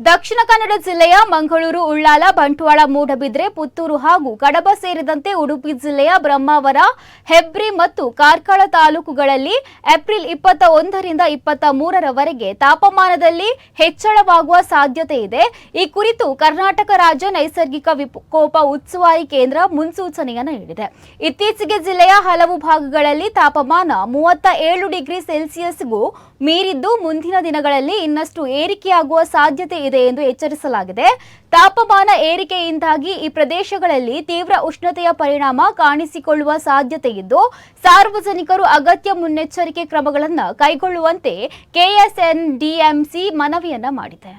ದಕ್ಷಿಣ ಕನ್ನಡ ಜಿಲ್ಲೆಯ ಮಂಗಳೂರು, ಉಳ್ಳಾಲ, ಬಂಟ್ವಾಳ, ಮೂಡಬಿದ್ರೆ, ಪುತ್ತೂರು ಹಾಗೂ ಕಡಬ ಸೇರಿದಂತೆ ಉಡುಪಿ ಜಿಲ್ಲೆಯ ಬ್ರಹ್ಮಾವರ, ಹೆಬ್ರಿ ಮತ್ತು ಕಾರ್ಕಳ ತಾಲೂಕುಗಳಲ್ಲಿ ಏಪ್ರಿಲ್ 21ರಿಂದ 23ರವರೆಗೆ ತಾಪಮಾನದಲ್ಲಿ ಹೆಚ್ಚಳವಾಗುವ ಸಾಧ್ಯತೆ ಇದೆ. ಈ ಕುರಿತು ಕರ್ನಾಟಕ ರಾಜ್ಯ ನೈಸರ್ಗಿಕ ವಿಕೋಪ ಉಸ್ತುವಾರಿ ಕೇಂದ್ರ ಮುನ್ಸೂಚನೆಯನ್ನು ನೀಡಿದೆ. ಇತ್ತೀಚೆಗೆ ಜಿಲ್ಲೆಯ ಹಲವು ಭಾಗಗಳಲ್ಲಿ ತಾಪಮಾನ 37 ಡಿಗ್ರಿ ಸೆಲ್ಸಿಯಸ್ಗೂ ಮೀರಿದ್ದು ಮುಂದಿನ ದಿನಗಳಲ್ಲಿ ಇನ್ನಷ್ಟು ಏರಿಕೆಯಾಗುವ ಸಾಧ್ಯತೆ ಇದೆ ಎಂದು ಎಚ್ಚರಿಸಲಾಗಿದೆ. ತಾಪಮಾನ ಏರಿಕೆಯಿಂದಾಗಿ ಈ ಪ್ರದೇಶಗಳಲ್ಲಿ ತೀವ್ರ ಉಷ್ಣತೆಯ ಪರಿಣಾಮ ಕಾಣಿಸಿಕೊಳ್ಳುವ ಸಾಧ್ಯತೆ ಇದ್ದು, ಸಾರ್ವಜನಿಕರು ಅಗತ್ಯ ಮುನ್ನೆಚ್ಚರಿಕೆ ಕ್ರಮಗಳನ್ನು ಕೈಗೊಳ್ಳುವಂತೆ ಕೆಎಸ್ಎನ್ಡಿಎಂಸಿ ಮನವಿಯನ್ನ ಮಾಡಿದೆ.